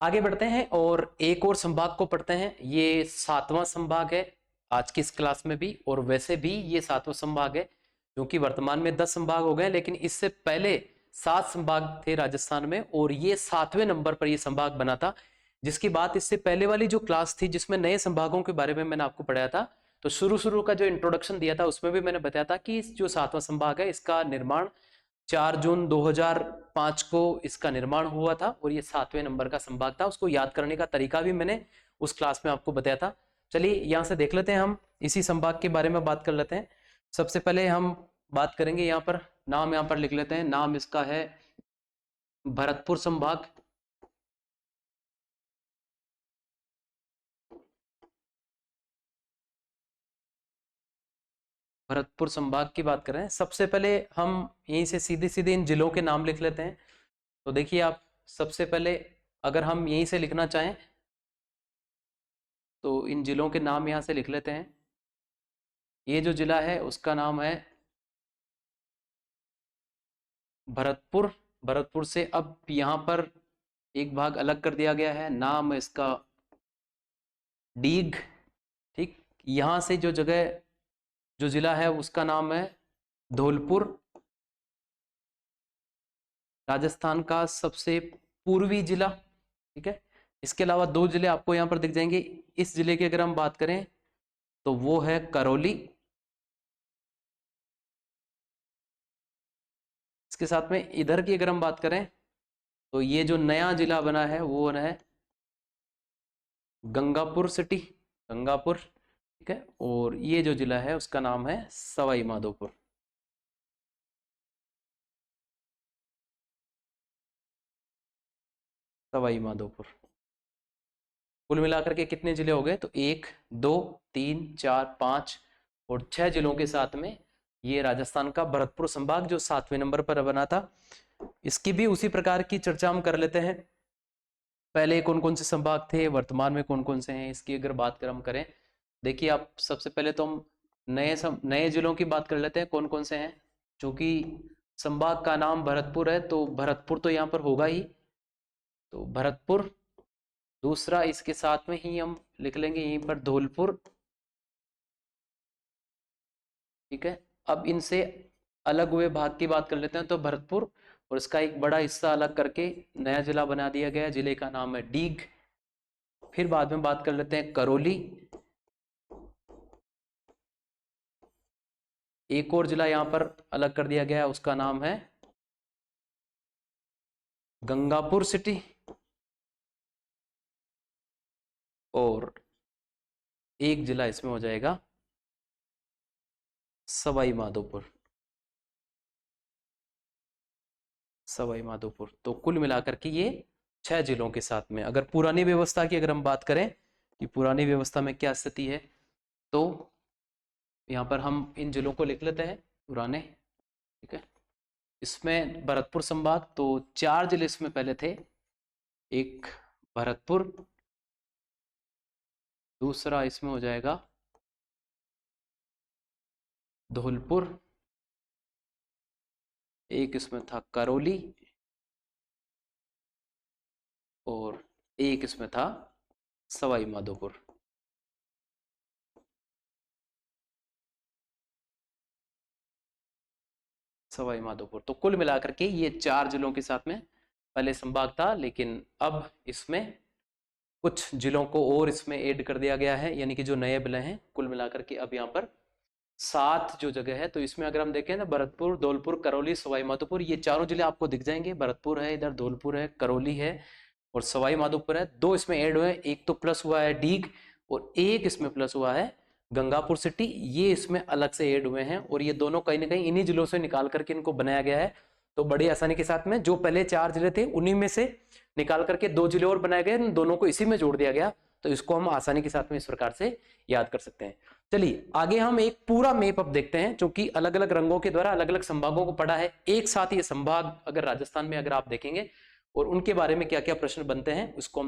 आगे बढ़ते हैं और एक और संभाग को पढ़ते हैं। ये 7वां संभाग है आज की इस क्लास में भी, और वैसे भी ये 7वां संभाग है क्योंकि वर्तमान में 10 संभाग हो गए, लेकिन इससे पहले 7 संभाग थे राजस्थान में और ये 7वें नंबर पर ये संभाग बना था। जिसकी बात इससे पहले वाली जो क्लास थी जिसमें नए संभागों के बारे में मैंने आपको पढ़ाया था, तो शुरू का जो इंट्रोडक्शन दिया था उसमें भी मैंने बताया था कि जो 7वां संभाग है इसका निर्माण 4 जून 2005 को इसका निर्माण हुआ था और ये 7वें नंबर का संभाग था। उसको याद करने का तरीका भी मैंने उस क्लास में आपको बताया था। चलिए यहां से देख लेते हैं, हम इसी संभाग के बारे में बात कर लेते हैं। सबसे पहले हम बात करेंगे, यहाँ पर नाम यहाँ पर लिख लेते हैं। नाम इसका है भरतपुर संभाग। भरतपुर संभाग की बात कर रहे हैं। सबसे पहले हम यहीं से सीधे सीधे इन जिलों के नाम लिख लेते हैं। तो देखिए आप, सबसे पहले अगर हम यहीं से लिखना चाहें तो इन जिलों के नाम यहां से लिख लेते हैं। ये जो जिला है उसका नाम है भरतपुर। भरतपुर से अब यहां पर एक भाग अलग कर दिया गया है, नाम इसका डीग। ठीक, यहां से जो जगह जो जिला है उसका नाम है धौलपुर। राजस्थान का सबसे पूर्वी जिला। ठीक है, इसके अलावा 2 जिले आपको यहां पर दिख जाएंगे। इस जिले की अगर हम बात करें तो वो है करौली। इसके साथ में इधर की अगर हम बात करें तो ये जो नया जिला बना है वो है गंगापुर सिटी, गंगापुर। ठीक है, और ये जो जिला है उसका नाम है सवाई माधोपुर। सवाई माधोपुर। कुल मिलाकर के कितने जिले हो गए? तो 1 2 3 4 5 और 6 जिलों के साथ में ये राजस्थान का भरतपुर संभाग जो 7वें नंबर पर बना था। इसकी भी उसी प्रकार की चर्चा हम कर लेते हैं। पहले कौन कौन से संभाग थे, वर्तमान में कौन कौन से हैं, इसकी अगर बात कर हम करें। देखिए आप, सबसे पहले तो हम नए जिलों की बात कर लेते हैं कौन कौन से हैं। चूंकि संभाग का नाम भरतपुर है तो भरतपुर तो यहाँ पर होगा ही, तो भरतपुर। दूसरा इसके साथ में ही हम लिख लेंगे यहीं पर धौलपुर। ठीक है, अब इनसे अलग हुए भाग की बात कर लेते हैं। तो भरतपुर और इसका एक बड़ा हिस्सा अलग करके नया जिला बना दिया गया, जिले का नाम है डीग। फिर बाद में बात कर लेते हैं करौली। एक और जिला यहां पर अलग कर दिया गया है, उसका नाम है गंगापुर सिटी। और एक जिला इसमें हो जाएगा सवाई माधोपुर। सवाई माधोपुर। तो कुल मिलाकर के ये 6 जिलों के साथ में, अगर पुरानी व्यवस्था की अगर हम बात करें कि पुरानी व्यवस्था में क्या स्थिति है, तो यहाँ पर हम इन जिलों को लिख लेते हैं पुराने। ठीक है, इसमें भरतपुर संभाग तो 4 जिले इसमें पहले थे। एक भरतपुर, दूसरा इसमें हो जाएगा धौलपुर, एक इसमें था करौली और एक इसमें था सवाई माधोपुर। सवाई माधोपुर। तो कुल मिलाकर के ये 4 जिलों के साथ में पहले संभाग था, लेकिन अब इसमें कुछ जिलों को और इसमें ऐड कर दिया गया है, यानी कि जो नए जिले हैं। कुल मिलाकर के अब यहाँ पर 7 जो जगह है, तो इसमें अगर हम देखें ना, भरतपुर, धौलपुर, करौली, सवाई माधोपुर, ये चारों जिले आपको दिख जाएंगे। भरतपुर है, इधर धौलपुर है, करौली है और सवाई माधोपुर है। 2 इसमें ऐड हुए, एक तो प्लस हुआ है डीग और एक इसमें प्लस हुआ है गंगापुर सिटी। ये इसमें अलग से ऐड हुए हैं और ये दोनों कहीं ना कहीं इन्हीं जिलों से निकाल करके इनको बनाया गया है। तो बड़ी आसानी के साथ में जो पहले 4 जिले थे उन्हीं में से निकाल करके 2 जिले और बनाए गए, दोनों को इसी में जोड़ दिया गया। तो इसको हम आसानी के साथ में इस प्रकार से याद कर सकते हैं। चलिए आगे हम एक पूरा मैप अब देखते हैं, जो कि अलग अलग रंगों के द्वारा अलग अलग संभागों को पढ़ा है। एक साथ ये संभाग अगर राजस्थान में अगर आप देखेंगे और उनके बारे में क्या क्या प्रश्न बनते हैं उसको हम